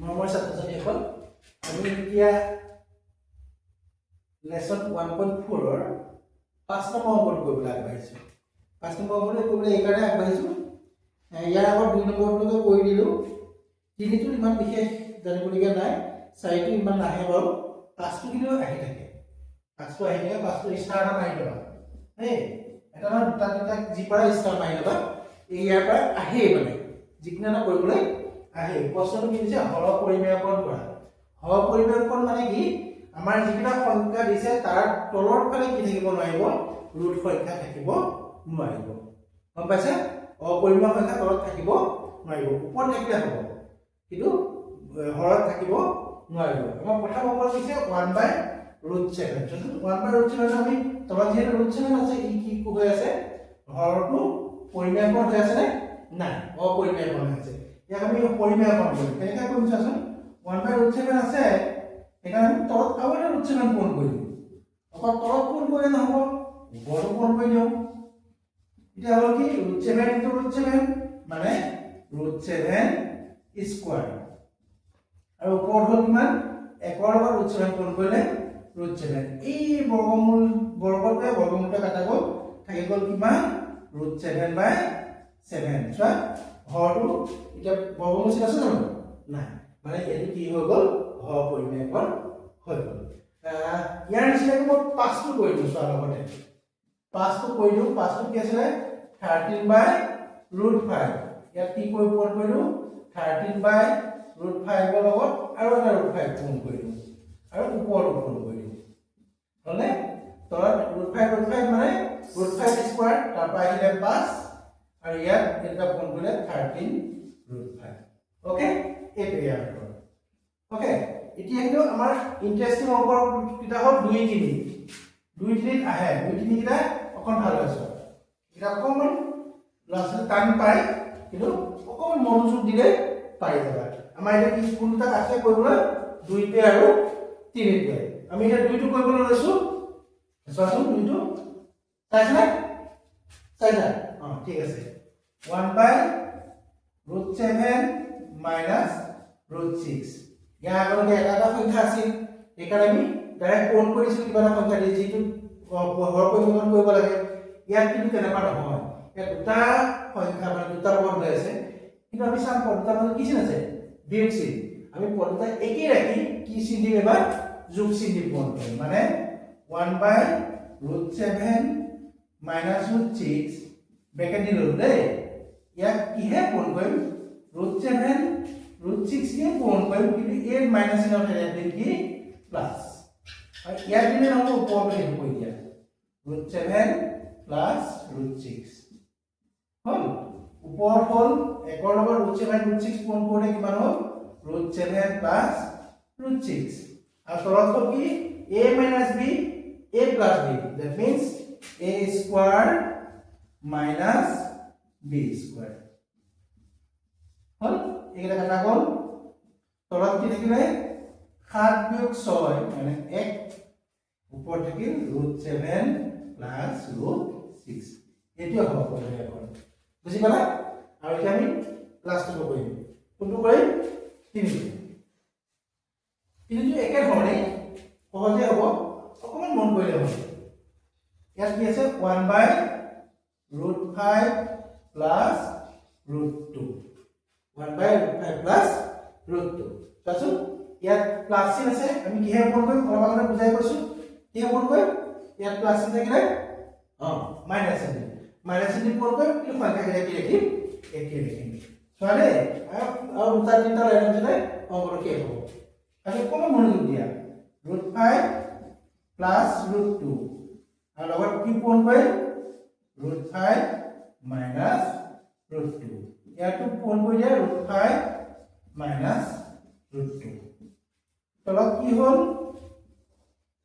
মৰমৰ ছাত্ৰ-ছাত্ৰীসকল আমি এতিয়া লেসন 1.4 ৰ 5 নম্বৰ অংকটো কৰিবলৈ আগবাঢ়িছো 5 নম্বৰ অংকটো কৰিবলৈ এইকাৰণে আগবাঢ়িছো ইয়াৰ আগত 2 নম্বৰটো কৰি দিলো তিনিটো ইমান বিশেষ জানিবলগীয়া নাই চাৰিটো ইমান নাহে বাৰু পাঁচটো কিন্তু আহি থাকে পাঁচটো ষ্টাৰ এটা মাৰি লবা এই এটা না দুটা তিনিটা যি পৰা ষ্টাৰ মাৰি লবা ইয়াৰ পৰা আহে মানে যিকোনো এটা কৰিবলৈ আহে প্ৰশ্নটো কি দিছে হৰ পৰিমেয়কৰণ কৰা হৰ পৰিমেয়কৰণ মানে কি আমাৰ যিটা সংখ্যা দিছে তাৰ তলৰ ফালে কি থাকিব নোৱাৰিব ৰুট সংখ্যা থাকিব নোৱাৰিব গম পাইছে অপৰিমেয় সংখ্যা তলত থাকিব নোৱাৰিব ওপৰত থাকিলে হ'ব কিন্তু হৰত থাকিব নোৱাৰিব আমাৰ প্ৰথম অংক দিছে 1/√7 যদি 1/√7 আমি তলত যে √7 আছে ই কি হৈ আছে হৰটো পৰিমেয়কৰণ হৈ আছে নে নাই অপৰিমেয়কৰণ হৈছে ইয়াক আমি পৰিমেয়কৰণ কৰিম কেনেকৈ কৰিম চাচোন 1/√7 আছে এখানে আমি তলত আবার √7 পূরণ করে দিই আবার তলত পূরণ করে না হবো বড় পূরণ করে দিও এটা হলো কি √7 * √7 মানে √7 স্কয়ার আর উপর হল কিমান একর আবার √7 পূরণ করলে √7 এই বর্গতে বর্গমূলটা কাটা গল থাকে গল কিমান √7/7 সো হৰটো এটা বৰ্গমূল আছে জানো নাই মানে এটো কি হৈ গল অপৰিমেয়কৰণ হৈ গল ইয়াৰ নিচিনাকৈ মই 5টো কৰি দিও চোৱা লগতে 5টো কৰি দিও 5টো কি আছে 13/√5 ইয়াত কি কৰি পূৰণ কৰিলো 13/√5 ৰ লগত আৰু এটা √5 পূৰণ কৰি দিও আৰু ওপৰত পূৰণ কৰি দিও হলে তলত √5 মানে √5 স্কয়াৰ তাৰ পৰা আহিলে 5 আৰু ইয়াত এটা পূৰণ কৰিলে 13√5 ওকে এইটো ইয়াৰ ওকে এতিয়া কিন্তু আমাৰ ইন্টাৰেস্টিং অংকৰ কিটা হল 2 3 আহে 2 3 কিটা অকন ভাল আছে এটা অকমান লাস্ট টাইম পাই কিন্তু অকমান মনোযোগ দিলে পাই যাবা আমাৰ এটা কি কোনটা আছে কৰিবলৈ 2 তে আৰু 3 তে আমি এটা 2 টো কৰিবলৈ লৈছো চোৱাচোন 2 টো চাইছানে চাইছা ঠিক আছে 1/√7 - √6 ইয়াৰ আগতে এটা সংখ্যা আছিল একাৰণে আমি ডাইৰেক্ট পূৰণ কৰিছো কিবা এটা সংখ্যা দি যিটো হৰ পৰিমাণ কৰিব লাগে ইয়াত কিন্তু তেনেকুৱা নহয় ইয়াত দুটা সংখ্যা মানে দুটা পদ হৈ আছে কিন্তু আমি চাম পদটা মানে কি চিন আছে বিয়োগ চিন আমি পদটা একেই ৰাখি কি চিন দিম এবাৰ যোগ চিন দি পূৰণ কৰিম মানে 1/√7 - √6 ব্ৰেকেট দি ললো দেই ইয়াক কিহে পূৰণ কৰিম √7 √6 কে পূৰণ কৰিম কিন্তু এ মাইনাস চিহ্ন থাকে দিন কি প্লাস আৰু ইয়াত দিলে নহব ওপৰত হেৰি কৰি দিয়া √7 প্লাস √6 হল ওপৰত হল একৰ লগত √7 √6 পূৰণ কৰিলে কিমান হল √7 প্লাস √6 আৰু তলত হল কি a minus b a plus b that means a square minus b square হল এইটা কাটা গল তলত কি থাকিলে 7 - 6 মানে 1 উপৰ থাকিল √7 প্লাস √6 এটো হ'ব পৰিমেয়কৰণ বুজি পালা আৰু এতিয়া আমি লাষ্টটো কৰিম কোনটো কৰিম তিনিটো একে ধৰণে সহজে হ'ব অকমান মন কৰিলে হ'ব ইয়াত কি আছে 1/√5 প্লাস √2 1/√5 প্লাস √2 চাচোন ইয়াত প্লাস চিন আছে আমি কিহে পূৰণ কৰিম অলপ আগতে বুজাই কৈছো কিহে পূৰণ কৰিম ইয়াত প্লাস চিন থাকিলে মাইনাস চিন পূৰণ কৰিম কিন্তু সংখ্যা কেইটা কি ৰাখিম একে ৰাখিম চোৱা দেই আৰু দুটা তিনিটা লাইনৰ ভিতৰত অংকটো শেষ হ'ব আৰু অকণমান মনোযোগ দিয়া √5 প্লাস √2 আৰু লগত কি পূৰণ কৰিম √5 মাইনাস √2 ইয়াতো পূৰণ কৰি দিয়া √5 মাইনাস √2 তলত কি হল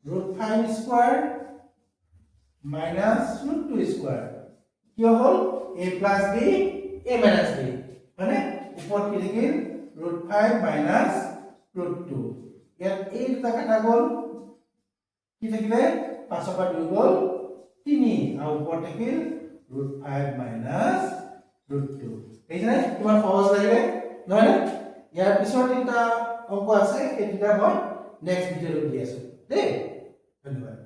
√5 স্কয়াৰ মাইনাস √2 স্কয়াৰ কি হল a plus b a minus b মানে ওপৰত কি থাকিল √5 মাইনাস √2 ইয়াত এই দুটা কাটা গল কি থাকিলে 5 পৰা 2 গল 3 আৰু ওপৰত থাকিল √5 মাইনাস √2 এইজনে কিমান সহজ লাগিলে নহয় না ইয়াৰ পিছৰ তিনিটা অংক আছে সেই তিনিটা মই নেক্সট ভিডিঅ'ত দি আছোঁ দেই ধন্যবাদ।